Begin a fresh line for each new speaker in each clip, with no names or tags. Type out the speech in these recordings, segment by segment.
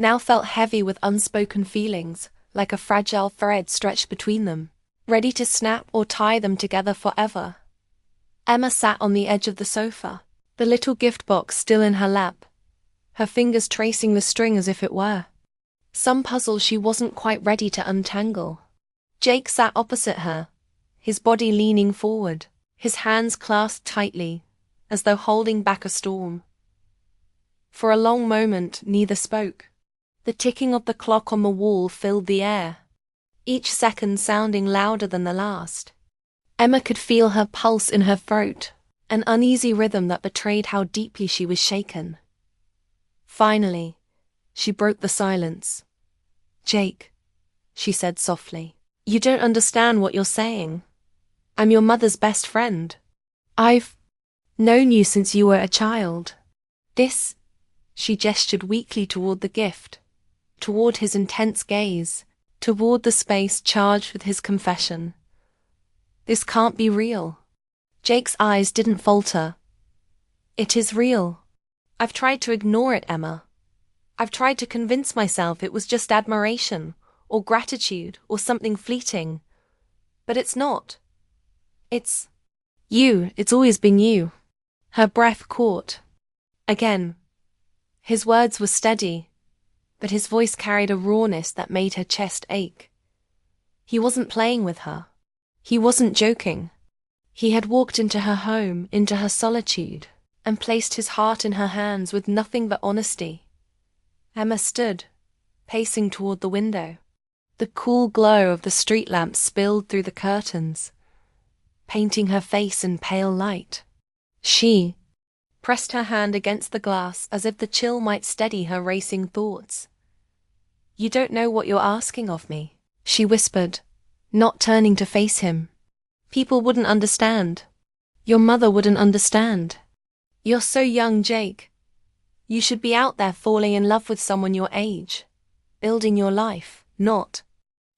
now felt heavy with unspoken feelings, like a fragile thread stretched between them, ready to snap or tie them together forever. Emma sat on the edge of the sofa, the little gift box still in her lap, her fingers tracing the string as if it were some puzzle she wasn't quite ready to untangle. Jake sat opposite her, his body leaning forward, his hands clasped tightly, as though holding back a storm. For a long moment, neither spoke. The ticking of the clock on the wall filled the air, each second sounding louder than the last. Emma could feel her pulse in her throat, an uneasy rhythm that betrayed how deeply she was shaken. Finally, she broke the silence. "Jake," she said softly, "you don't understand what you're saying. I'm your mother's best friend. I've known you since you were a child. This," she gestured weakly toward the gift, toward his intense gaze, toward the space charged with his confession. "This can't be real." Jake's eyes didn't falter. "It is real. I've tried to ignore it, Emma. I've tried to convince myself it was just admiration, or gratitude, or something fleeting. But it's not. It's you. It's always been you." Her breath caught. Again. His words were steady, but his voice carried a rawness that made her chest ache. He wasn't playing with her. He wasn't joking. He had walked into her home, into her solitude, and placed his heart in her hands with nothing but honesty. Emma stood, pacing toward the window. The cool glow of the street lamp spilled through the curtains, painting her face in pale light. She pressed her hand against the glass as if the chill might steady her racing thoughts. "You don't know what you're asking of me," she whispered, not turning to face him. "People wouldn't understand. Your mother wouldn't understand. You're so young, Jake. You should be out there falling in love with someone your age, building your life, not—"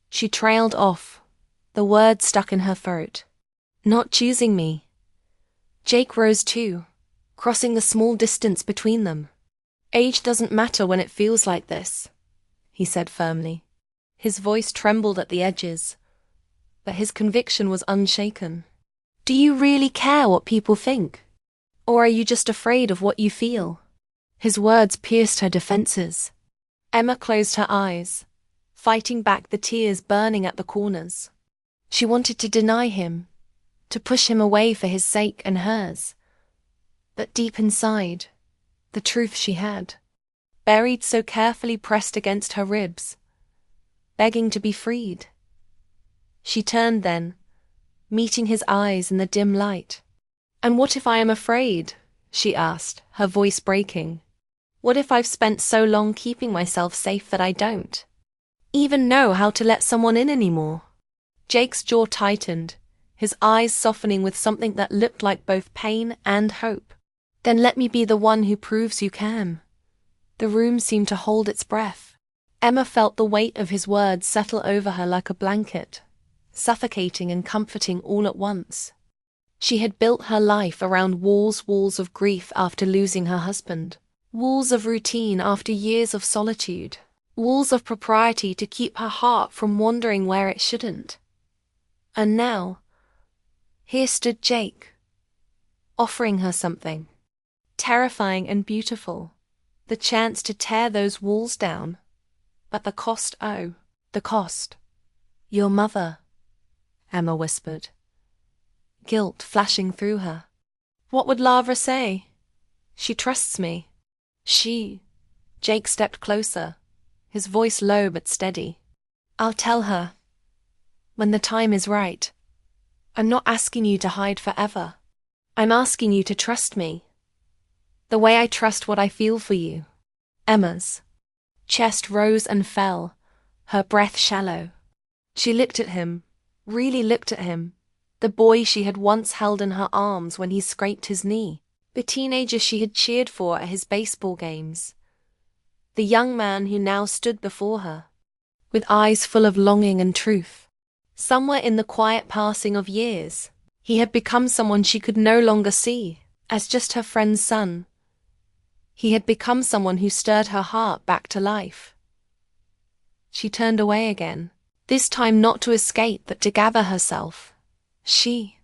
She trailed off, the words stuck in her throat. "Not choosing me." Jake rose too, crossing the small distance between them. "Age doesn't matter when it feels like this," he said firmly. His voice trembled at the edges, but his conviction was unshaken. "Do you really care what people think? Or are you just afraid of what you feel?" His words pierced her defenses. Emma closed her eyes, fighting back the tears burning at the corners. She wanted to deny him, to push him away for his sake and hers. But deep inside, the truth she had, buried so carefully pressed against her ribs, begging to be freed. She turned then, meeting his eyes in the dim light. "And what if I am afraid?" she asked, her voice breaking. "What if I've spent so long keeping myself safe that I don't even know how to let someone in anymore?" Jake's jaw tightened, his eyes softening with something that looked like both pain and hope. "Then let me be the one who proves you can." The room seemed to hold its breath. Emma felt the weight of his words settle over her like a blanket, suffocating and comforting all at once. She had built her life around walls of grief after losing her husband, walls of routine after years of solitude, walls of propriety to keep her heart from wandering where it shouldn't. And now, here stood Jake, offering her something terrifying and beautiful, the chance to tear those walls down. But the cost, oh, the cost. "Your mother," Emma whispered, guilt flashing through her. "What would Lavra say? She trusts me." Jake stepped closer, his voice low but steady. "I'll tell her. When the time is right. I'm not asking you to hide forever. I'm asking you to trust me. The way I trust what I feel for you." Emma's chest rose and fell, her breath shallow. She looked at him, really looked at him, the boy she had once held in her arms when he scraped his knee, the teenager she had cheered for at his baseball games, the young man who now stood before her, with eyes full of longing and truth. Somewhere in the quiet passing of years, he had become someone she could no longer see as just her friend's son. He had become someone who stirred her heart back to life. She turned away again, this time not to escape but to gather herself. She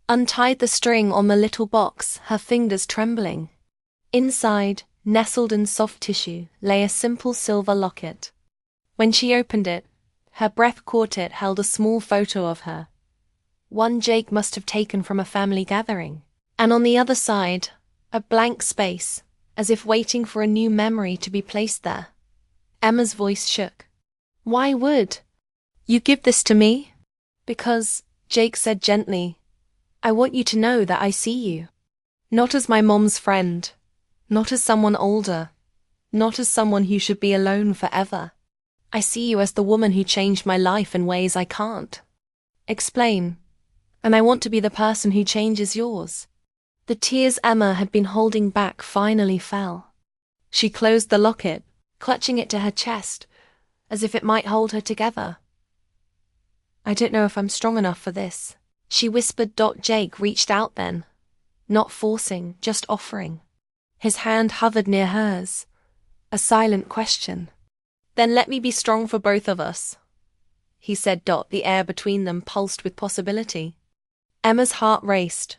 untied the string on the little box, her fingers trembling. Inside, nestled in soft tissue, lay a simple silver locket. When she opened it, her breath caught it held a small photo of her. One Jake must have taken from a family gathering. And on the other side, a blank space, as if waiting for a new memory to be placed there. Emma's voice shook. "Why would you give this to me?" "Because," Jake said gently, "I want you to know that I see you. Not as my mom's friend, not as someone older, not as someone who should be alone forever. I see you as the woman who changed my life in ways I can't explain, and I want to be the person who changes yours." The tears Emma had been holding back finally fell. She closed the locket, clutching it to her chest, as if it might hold her together. "I don't know if I'm strong enough for this," she whispered. Jake reached out then, not forcing, just offering. His hand hovered near hers, a silent question. "Then let me be strong for both of us," he said. The air between them pulsed with possibility. Emma's heart raced,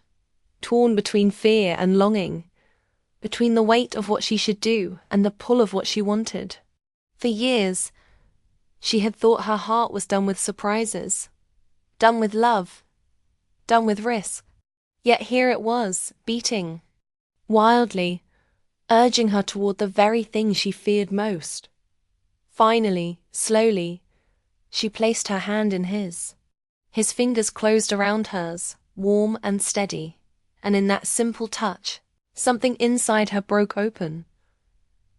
torn between fear and longing, between the weight of what she should do and the pull of what she wanted. For years, she had thought her heart was done with surprises, done with love, done with risk. Yet here it was, beating wildly, urging her toward the very thing she feared most. Finally, slowly, she placed her hand in his. His fingers closed around hers, warm and steady, and in that simple touch, something inside her broke open.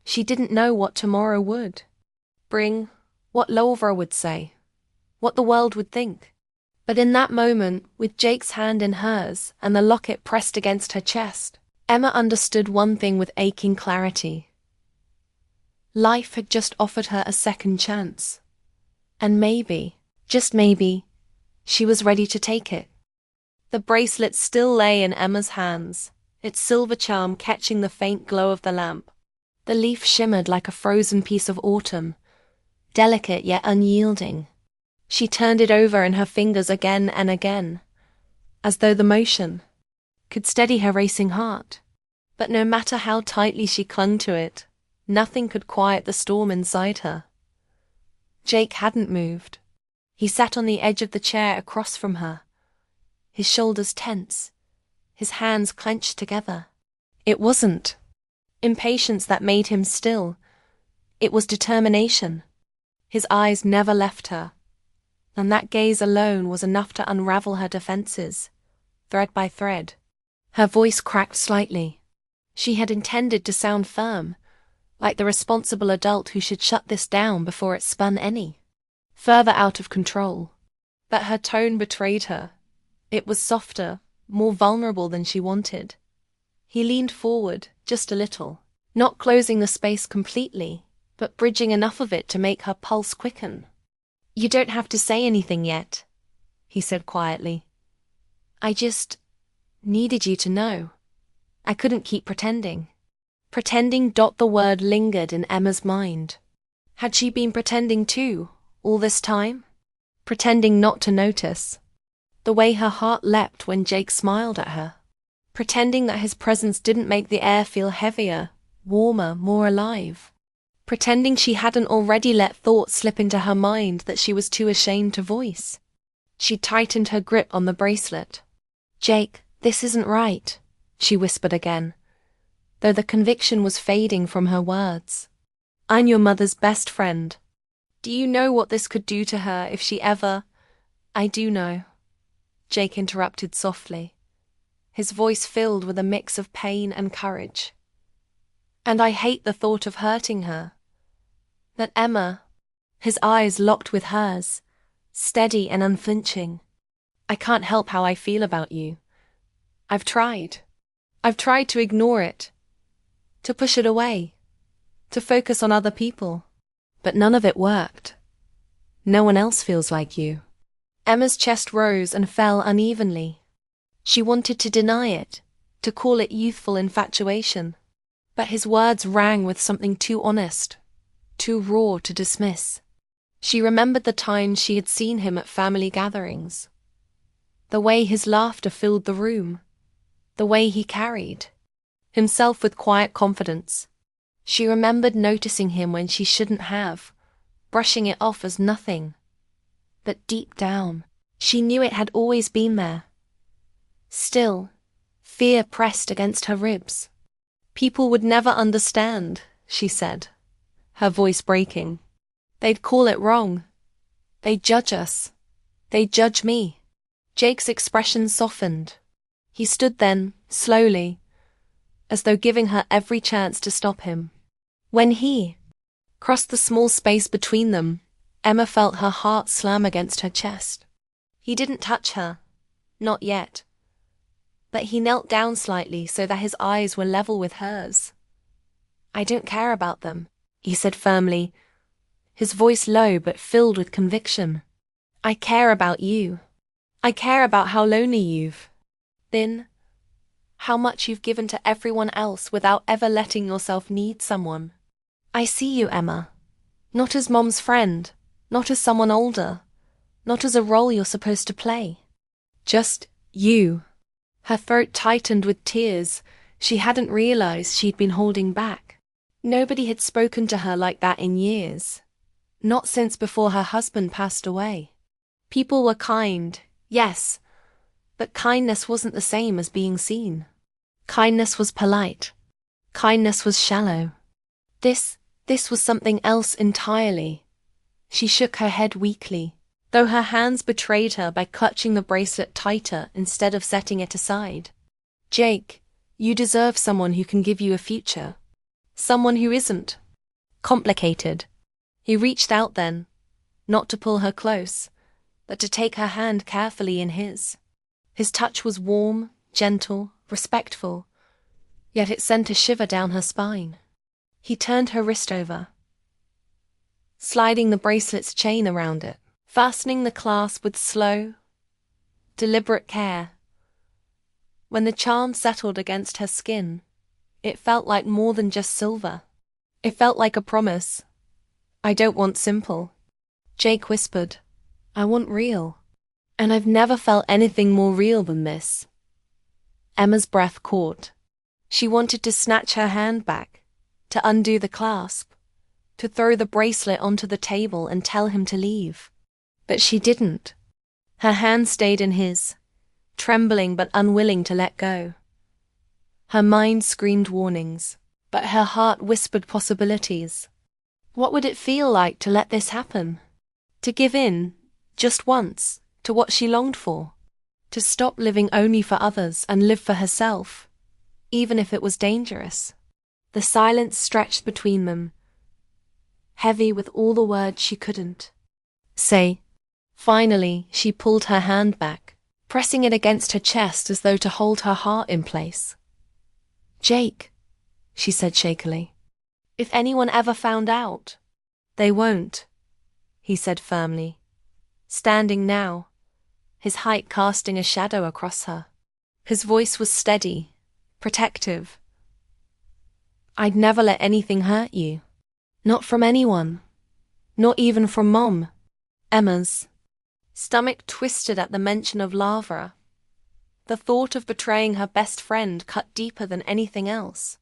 She didn't know what tomorrow would bring, what Laura would say, what the world would think. But in that moment, with Jake's hand in hers and the locket pressed against her chest, Emma understood one thing with aching clarity. Life had just offered her a second chance. And maybe, just maybe, she was ready to take it. The bracelet still lay in Emma's hands, its silver charm catching the faint glow of the lamp. The leaf shimmered like a frozen piece of autumn, delicate yet unyielding. She turned it over in her fingers again and again, as though the motion could steady her racing heart. But no matter how tightly she clung to it, nothing could quiet the storm inside her. Jake hadn't moved. He sat on the edge of the chair across from her, his shoulders tense, his hands clenched together. It wasn't impatience that made him still. It was determination. His eyes never left her, and that gaze alone was enough to unravel her defenses, thread by thread. Her voice cracked slightly. She had intended to sound firm, like the responsible adult who should shut this down before it spun any further out of control. But her tone betrayed her. It was softer, more vulnerable than she wanted. He leaned forward, just a little, not closing the space completely, but bridging enough of it to make her pulse quicken. "You don't have to say anything yet," he said quietly. "I just needed you to know. I couldn't keep pretending." Pretending. The word lingered in Emma's mind. Had she been pretending too, all this time? Pretending not to notice the way her heart leapt when Jake smiled at her. Pretending that his presence didn't make the air feel heavier, warmer, more alive. Pretending she hadn't already let thoughts slip into her mind that she was too ashamed to voice. She tightened her grip on the bracelet. "Jake, this isn't right," she whispered again, though the conviction was fading from her words. "I'm your mother's best friend. Do you know what this could do to her if she ever—" "I do know," Jake interrupted softly, his voice filled with a mix of pain and courage. "And I hate the thought of hurting her." That Emma, his eyes locked with hers, steady and unflinching. "I can't help how I feel about you. I've tried. I've tried to ignore it, to push it away, to focus on other people. But none of it worked. No one else feels like you." Emma's chest rose and fell unevenly. She wanted to deny it, to call it youthful infatuation. But his words rang with something too honest, too raw to dismiss. She remembered the times she had seen him at family gatherings. The way his laughter filled the room. The way he carried himself with quiet confidence. She remembered noticing him when she shouldn't have, brushing it off as nothing. But deep down, she knew it had always been there. Still, fear pressed against her ribs. People would never understand, she said, her voice breaking. They'd call it wrong. They'd judge us. They'd judge me. Jake's expression softened. He stood then, slowly, as though giving her every chance to stop him. When he crossed the small space between them, Emma felt her heart slam against her chest. He didn't touch her. Not yet. But he knelt down slightly so that his eyes were level with hers. "I don't care about them," he said firmly, his voice low but filled with conviction. "I care about you. I care about how lonely you've been, how much you've given to everyone else without ever letting yourself need someone. I see you, Emma. Not as Mom's friend, not as someone older, not as a role you're supposed to play. Just you." Her throat tightened with tears she hadn't realized she'd been holding back. Nobody had spoken to her like that in years. Not since before her husband passed away. People were kind, yes, but kindness wasn't the same as being seen. Kindness was polite. Kindness was shallow. This was something else entirely. She shook her head weakly, though her hands betrayed her by clutching the bracelet tighter instead of setting it aside. "Jake, you deserve someone who can give you a future. Someone who isn't complicated." He reached out then, not to pull her close, but to take her hand carefully in his. His touch was warm, gentle, respectful, yet it sent a shiver down her spine. He turned her wrist over, sliding the bracelet's chain around it, fastening the clasp with slow, deliberate care. When the charm settled against her skin, it felt like more than just silver. It felt like a promise. "I don't want simple," Jake whispered. "I want real. And I've never felt anything more real than this." Emma's breath caught. She wanted to snatch her hand back, to undo the clasp, to throw the bracelet onto the table and tell him to leave. But she didn't. Her hand stayed in his, trembling but unwilling to let go. Her mind screamed warnings, but her heart whispered possibilities. What would it feel like to let this happen? To give in, just once, to what she longed for? To stop living only for others and live for herself, even if it was dangerous? The silence stretched between them, heavy with all the words she couldn't say. Finally, she pulled her hand back, pressing it against her chest as though to hold her heart in place. "Jake," she said shakily, "if anyone ever found out—" "They won't," he said firmly, standing now, his height casting a shadow across her. His voice was steady, protective. "I'd never let anything hurt you. Not from anyone. Not even from Mom." Emma's stomach twisted at the mention of Lavra. The thought of betraying her best friend cut deeper than anything else.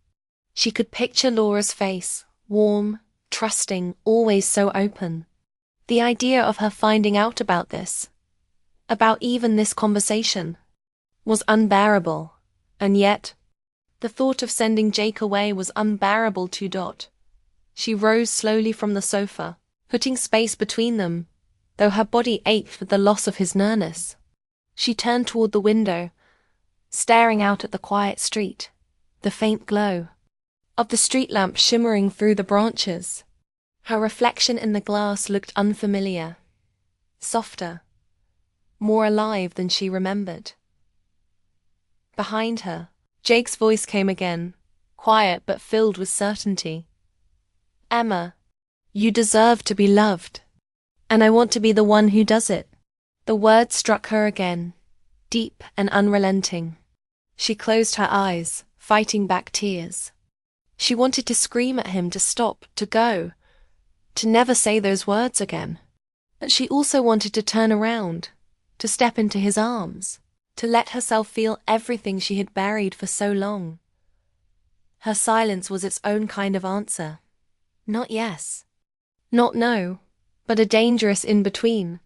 She could picture Laura's face, warm, trusting, always so open. The idea of her finding out about this, about even this conversation, was unbearable, and yet, the thought of sending Jake away was unbearable too. She rose slowly from the sofa, putting space between them, though her body ached with the loss of his nearness. She turned toward the window, staring out at the quiet street, the faint glow of the street lamp shimmering through the branches. Her reflection in the glass looked unfamiliar, softer, more alive than she remembered. Behind her, Jake's voice came again, quiet but filled with certainty. "Emma, you deserve to be loved, and I want to be the one who does it." The words struck her again, deep and unrelenting. She closed her eyes, fighting back tears. She wanted to scream at him to stop, to go, to never say those words again. But she also wanted to turn around, to step into his arms, to let herself feel everything she had buried for so long. Her silence was its own kind of answer. Not yes. Not no, but a dangerous in-between.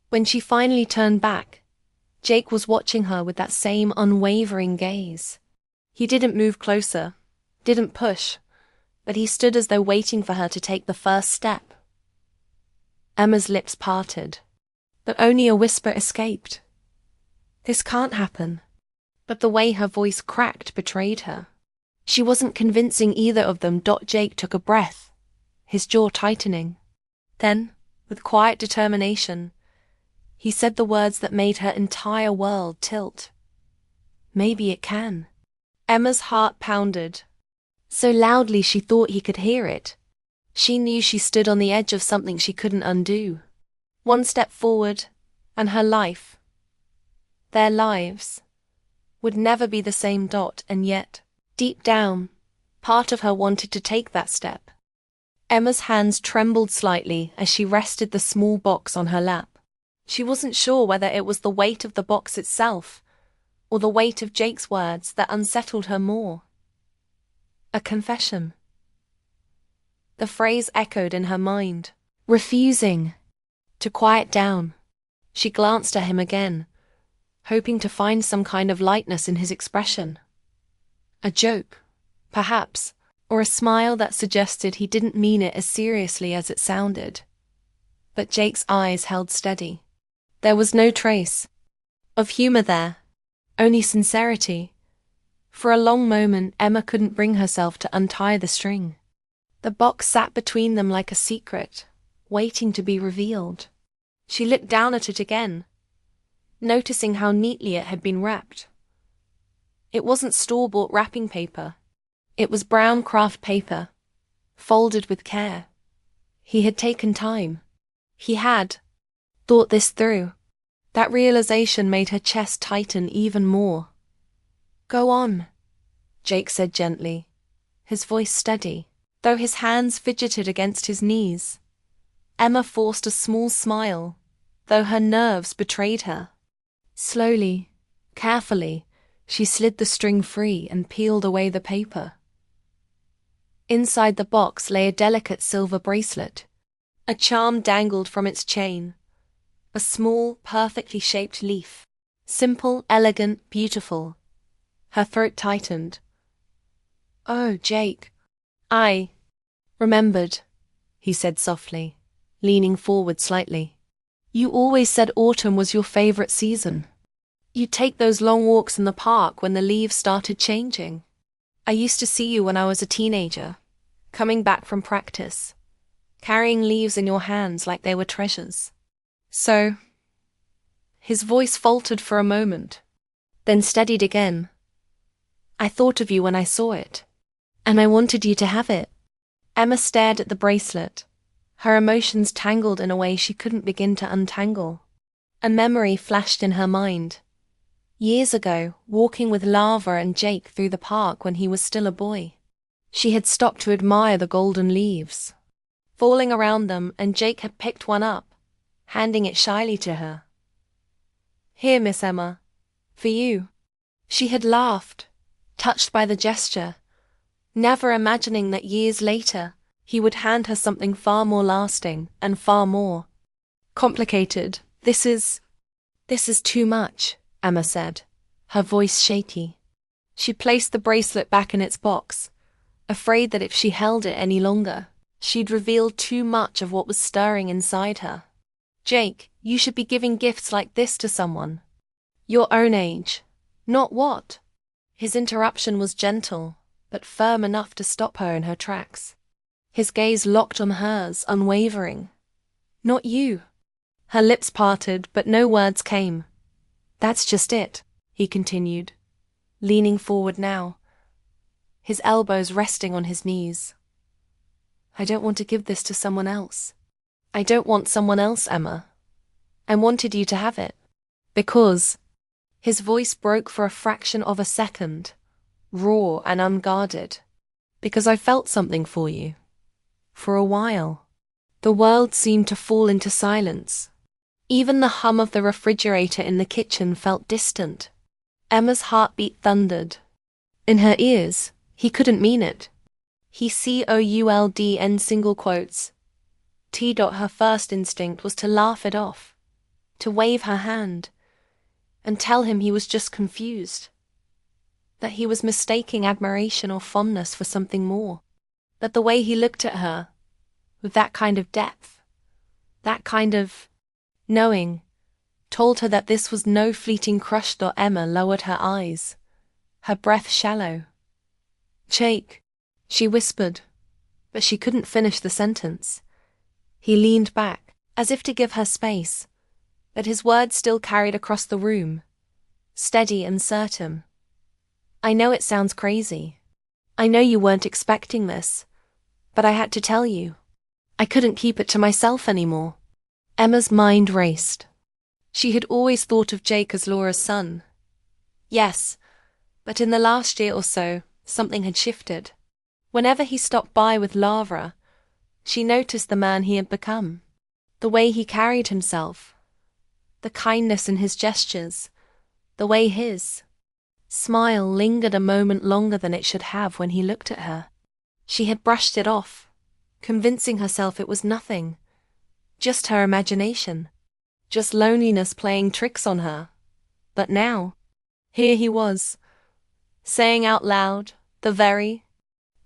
When she finally turned back, Jake was watching her with that same unwavering gaze. He didn't move closer, didn't push, but he stood as though waiting for her to take the first step. Emma's lips parted, but only a whisper escaped. This can't happen. But the way her voice cracked betrayed her. She wasn't convincing either of them. Jake took a breath, his jaw tightening. Then, with quiet determination, he said the words that made her entire world tilt. Maybe it can. Emma's heart pounded, so loudly she thought he could hear it. She knew she stood on the edge of something she couldn't undo. One step forward, and her life, their lives, would never be the same. And yet, deep down, part of her wanted to take that step. Emma's hands trembled slightly as she rested the small box on her lap. She wasn't sure whether it was the weight of the box itself, or the weight of Jake's words that unsettled her more. A confession. The phrase echoed in her mind, refusing to quiet down. She glanced at him again, hoping to find some kind of lightness in his expression. A joke, perhaps, or a smile that suggested he didn't mean it as seriously as it sounded. But Jake's eyes held steady. There was no trace of humor there, only sincerity. For a long moment, Emma couldn't bring herself to untie the string. The box sat between them like a secret, waiting to be revealed. She looked down at it again, noticing how neatly it had been wrapped. It wasn't store-bought wrapping paper. It was brown craft paper, folded with care. He had taken time. He had thought this through. That realization made her chest tighten even more. Go on, Jake said gently, his voice steady, though his hands fidgeted against his knees. Emma forced a small smile, though her nerves betrayed her. Slowly, carefully, she slid the string free and peeled away the paper. Inside the box lay a delicate silver bracelet. A charm dangled from its chain. A small, perfectly shaped leaf. Simple, elegant, beautiful. Her throat tightened. Oh, Jake. I remembered, he said softly, leaning forward slightly. You always said autumn was your favorite season. You'd take those long walks in the park when the leaves started changing. I used to see you when I was a teenager, coming back from practice, carrying leaves in your hands like they were treasures. So, his voice faltered for a moment, then steadied again. I thought of you when I saw it, and I wanted you to have it. Emma stared at the bracelet, her emotions tangled in a way she couldn't begin to untangle. A memory flashed in her mind. Years ago, walking with Lava and Jake through the park when he was still a boy. She had stopped to admire the golden leaves, falling around them, and Jake had picked one up, handing it shyly to her. Here, Miss Emma, for you. She had laughed, touched by the gesture, never imagining that years later he would hand her something far more lasting and far more complicated. This is too much, Emma said, her voice shaky. She placed the bracelet back in its box, afraid that if she held it any longer, she'd reveal too much of what was stirring inside her. Jake, you should be giving gifts like this to someone your own age, not what? His interruption was gentle, but firm enough to stop her in her tracks. His gaze locked on hers, unwavering. Not you. Her lips parted, but no words came. That's just it, he continued, leaning forward now, his elbows resting on his knees. I don't want to give this to someone else. I don't want someone else, Emma. I wanted you to have it. Because... His voice broke for a fraction of a second, raw and unguarded. Because I felt something for you. For a while. The world seemed to fall into silence. Even the hum of the refrigerator in the kitchen felt distant. Emma's heartbeat thundered. In her ears, he couldn't mean it. He could single quotes. Her first instinct was to laugh it off, to wave her hand, and tell him he was just confused. That he was mistaking admiration or fondness for something more. That the way he looked at her, with that kind of depth, that kind of knowing, told her that this was no fleeting crush. Emma lowered her eyes, her breath shallow. Jake, she whispered, but she couldn't finish the sentence. He leaned back, as if to give her space, but his words still carried across the room, steady and certain. I know it sounds crazy. I know you weren't expecting this, but I had to tell you. I couldn't keep it to myself anymore. Emma's mind raced. She had always thought of Jake as Laura's son. Yes, but in the last year or so, something had shifted. Whenever he stopped by with Laura, she noticed the man he had become. The way he carried himself. The kindness in his gestures. The way his smile lingered a moment longer than it should have when he looked at her. She had brushed it off, convincing herself it was nothing. Just her imagination. Just loneliness playing tricks on her. But now, here he was, saying out loud the very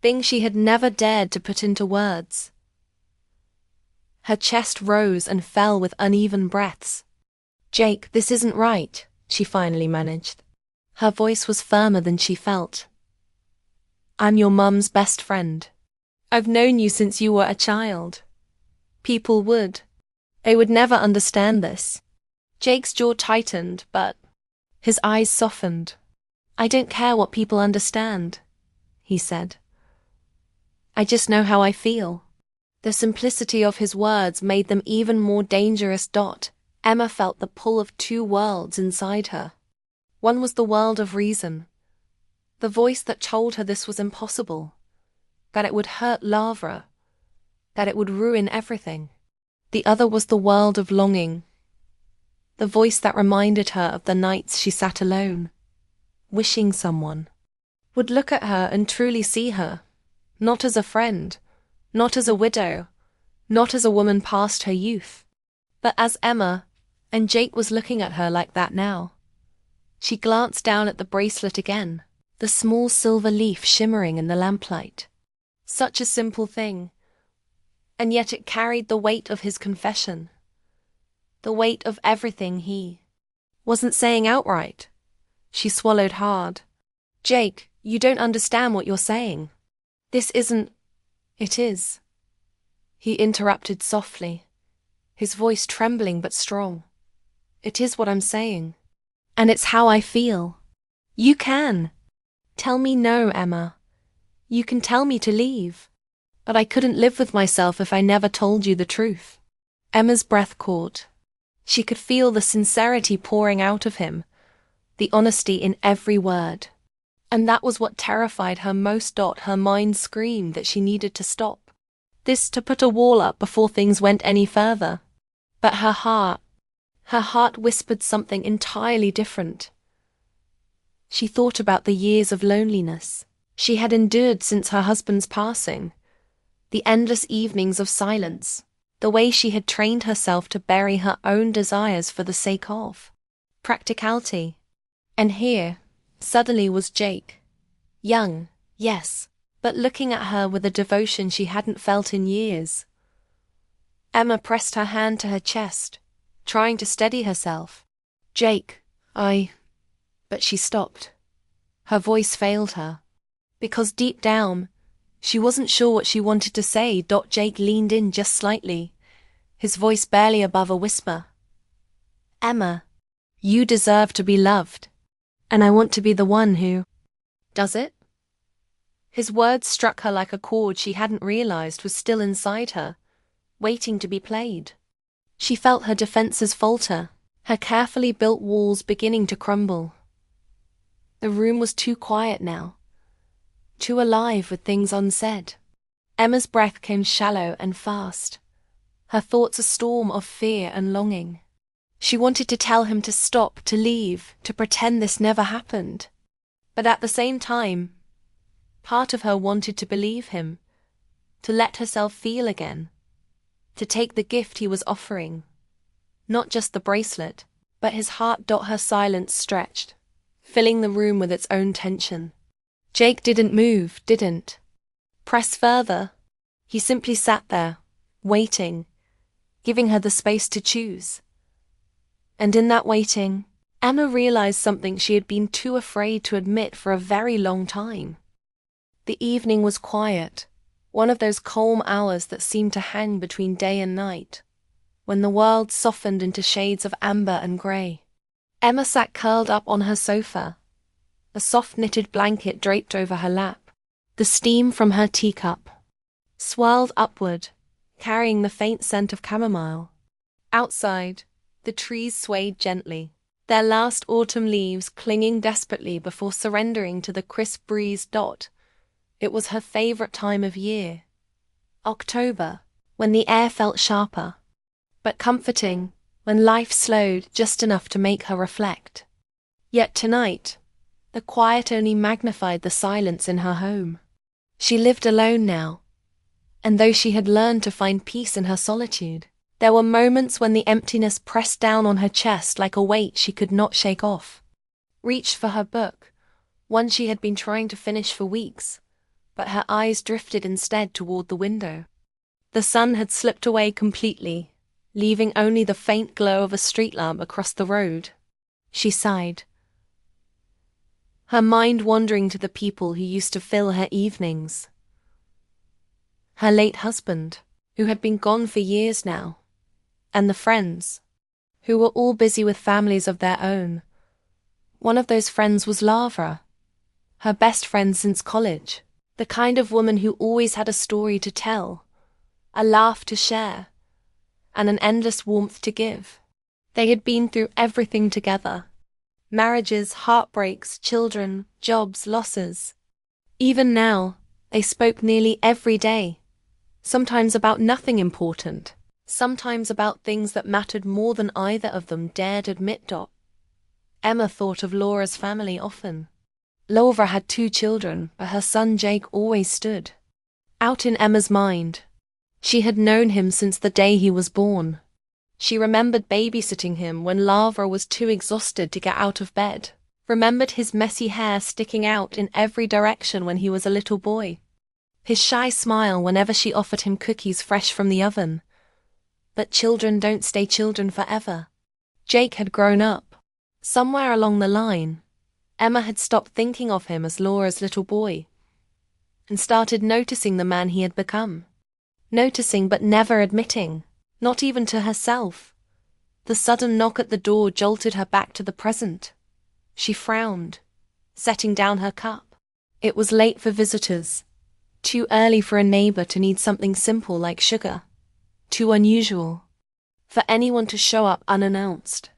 thing she had never dared to put into words. Her chest rose and fell with uneven breaths. Jake, this isn't right, she finally managed. Her voice was firmer than she felt. I'm your mum's best friend. I've known you since you were a child. They would never understand this. Jake's jaw tightened, but his eyes softened. I don't care what people understand, he said. I just know how I feel. The simplicity of his words made them even more dangerous. Emma felt the pull of two worlds inside her. One was the world of reason, the voice that told her this was impossible, that it would hurt Lavra, that it would ruin everything. The other was the world of longing, the voice that reminded her of the nights she sat alone, wishing someone would look at her and truly see her, not as a friend, not as a widow, not as a woman past her youth, but as Emma, and Jake was looking at her like that now. She glanced down at the bracelet again, the small silver leaf shimmering in the lamplight. Such a simple thing, and yet it carried the weight of his confession, the weight of everything he wasn't saying outright. She swallowed hard. Jake, you don't understand what you're saying. This isn't... It is. He interrupted softly, his voice trembling but strong. It is what I'm saying. And it's how I feel. You can. Tell me no, Emma. You can tell me to leave. But I couldn't live with myself if I never told you the truth. Emma's breath caught. She could feel the sincerity pouring out of him, the honesty in every word. And that was what terrified her most. Her mind screamed that she needed to stop. This to put a wall up before things went any further. But her heart whispered something entirely different. She thought about the years of loneliness she had endured since her husband's passing, the endless evenings of silence, the way she had trained herself to bury her own desires for the sake of practicality. And here, suddenly was Jake. Young, yes, but looking at her with a devotion she hadn't felt in years. Emma pressed her hand to her chest, trying to steady herself. Jake, But she stopped. Her voice failed her. Because deep down, she wasn't sure what she wanted to say. Jake leaned in just slightly, his voice barely above a whisper. Emma, you deserve to be loved. And I want to be the one who... Does it? His words struck her like a chord she hadn't realized was still inside her, waiting to be played. She felt her defenses falter, her carefully built walls beginning to crumble. The room was too quiet now. too alive with things unsaid. Emma's breath came shallow and fast, her thoughts a storm of fear and longing. She wanted to tell him to stop, to leave, to pretend this never happened. But at the same time, part of her wanted to believe him, to let herself feel again, to take the gift he was offering. Not just the bracelet, but his heart. Her silence stretched, filling the room with its own tension. Jake didn't move, didn't press further. He simply sat there, waiting, giving her the space to choose. And in that waiting, Emma realized something she had been too afraid to admit for a very long time. The evening was quiet, one of those calm hours that seemed to hang between day and night, when the world softened into shades of amber and grey. Emma sat curled up on her sofa, a soft knitted blanket draped over her lap. The steam from her teacup swirled upward, carrying the faint scent of chamomile. Outside, the trees swayed gently, their last autumn leaves clinging desperately before surrendering to the crisp breeze. It was her favourite time of year. October, when the air felt sharper, but comforting, when life slowed just enough to make her reflect. Yet tonight, the quiet only magnified the silence in her home. She lived alone now, and though she had learned to find peace in her solitude, there were moments when the emptiness pressed down on her chest like a weight she could not shake off. Reached for her book, one she had been trying to finish for weeks, but her eyes drifted instead toward the window. The sun had slipped away completely, leaving only the faint glow of a street lamp across the road. She sighed, her mind wandering to the people who used to fill her evenings. Her late husband, who had been gone for years now, and the friends, who were all busy with families of their own. One of those friends was Lavra, her best friend since college, the kind of woman who always had a story to tell, a laugh to share, and an endless warmth to give. They had been through everything together: marriages, heartbreaks, children, jobs, losses. Even now, they spoke nearly every day, sometimes about nothing important, sometimes about things that mattered more than either of them dared admit. Emma thought of Laura's family often. Laura had 2 children, but her son Jake always stood out in Emma's mind. She had known him since the day he was born. She remembered babysitting him when Lavra was too exhausted to get out of bed, remembered his messy hair sticking out in every direction when he was a little boy, his shy smile whenever she offered him cookies fresh from the oven. But children don't stay children forever. Jake had grown up. Somewhere along the line, Emma had stopped thinking of him as Laura's little boy, and started noticing the man he had become. Noticing but never admitting, not even to herself. The sudden knock at the door jolted her back to the present. She frowned, setting down her cup. It was late for visitors, too early for a neighbor to need something simple like sugar, too unusual for anyone to show up unannounced.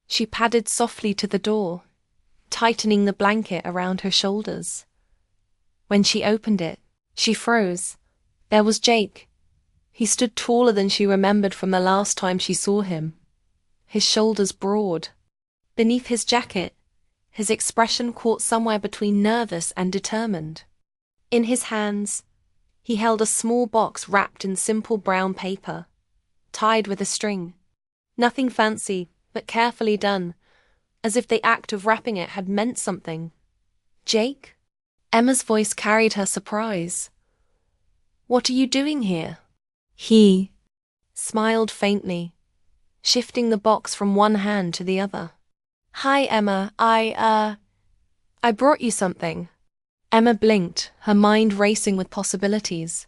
She padded softly to the door, tightening the blanket around her shoulders. When she opened it, she froze. There was Jake. He stood taller than she remembered from the last time she saw him, his shoulders broad. Beneath his jacket, his expression caught somewhere between nervous and determined. In his hands, he held a small box wrapped in simple brown paper, tied with a string. Nothing fancy, but carefully done, as if the act of wrapping it had meant something. Jake? Emma's voice carried her surprise. What are you doing here? He smiled faintly, shifting the box from one hand to the other. Hi, Emma, I brought you something. Emma blinked, her mind racing with possibilities.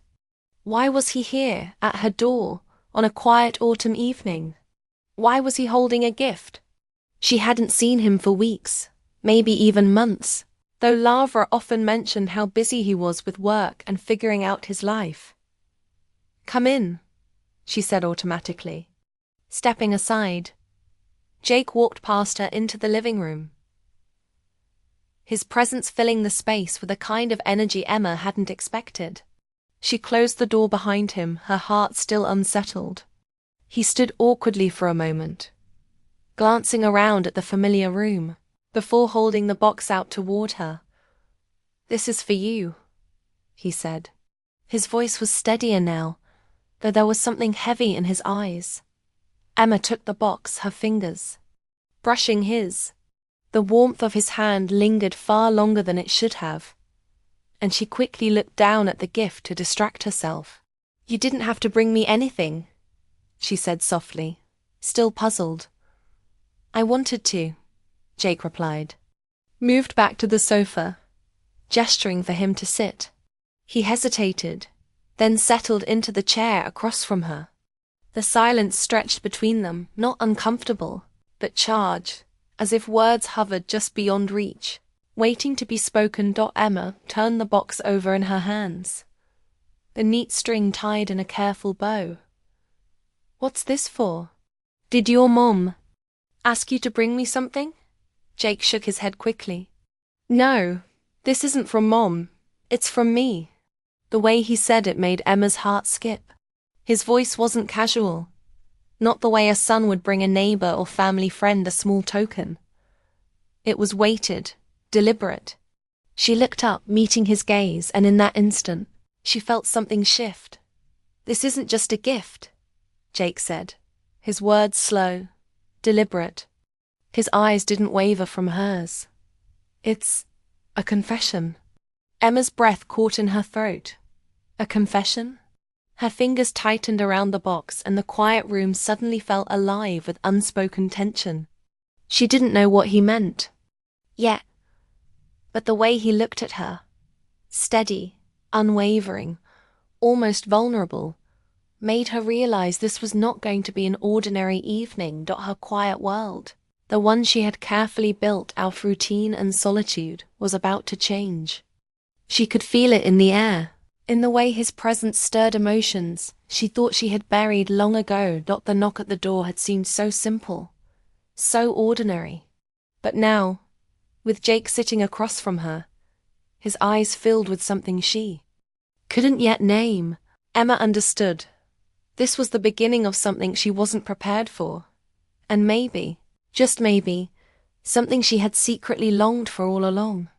Why was he here, at her door, on a quiet autumn evening? Why was he holding a gift? She hadn't seen him for weeks, maybe even months, though Lavra often mentioned how busy he was with work and figuring out his life. Come in, she said automatically. Stepping aside, Jake walked past her into the living room. his presence filling the space with a kind of energy Emma hadn't expected. She closed the door behind him, her heart still unsettled. He stood awkwardly for a moment, glancing around at the familiar room, before holding the box out toward her. "This is for you," he said. His voice was steadier now, though there was something heavy in his eyes. Emma took the box, her fingers brushing his. The warmth of his hand lingered far longer than it should have, and she quickly looked down at the gift to distract herself. "You didn't have to bring me anything," she said softly, still puzzled. "I wanted to," Jake replied. Moved back to the sofa, gesturing for him to sit. He hesitated, then settled into the chair across from her. The silence stretched between them, not uncomfortable, but charged, as if words hovered just beyond reach, waiting to be spoken. Emma turned the box over in her hands, the neat string tied in a careful bow. "What's this for? Did your mom ask you to bring me something?" Jake shook his head quickly. "No, this isn't from Mom. It's from me." The way he said it made Emma's heart skip. His voice wasn't casual, not the way a son would bring a neighbor or family friend a small token. It was weighted, deliberate. She looked up, meeting his gaze, and in that instant, she felt something shift. "This isn't just a gift," Jake said, his words slow, deliberate. His eyes didn't waver from hers. "It's a confession." Emma's breath caught in her throat. A confession? Her fingers tightened around the box, and the quiet room suddenly felt alive with unspoken tension. She didn't know what he meant yet, but the way he looked at her, steady, unwavering, almost vulnerable, made her realize this was not going to be an ordinary evening. Her quiet world, the one she had carefully built out of routine and solitude, was about to change. She could feel it in the air, in the way his presence stirred emotions she thought she had buried long ago. The knock at the door had seemed so simple, so ordinary. But now, with Jake sitting across from her, his eyes filled with something she couldn't yet name, Emma understood. This was the beginning of something she wasn't prepared for. And maybe, just maybe, something she had secretly longed for all along.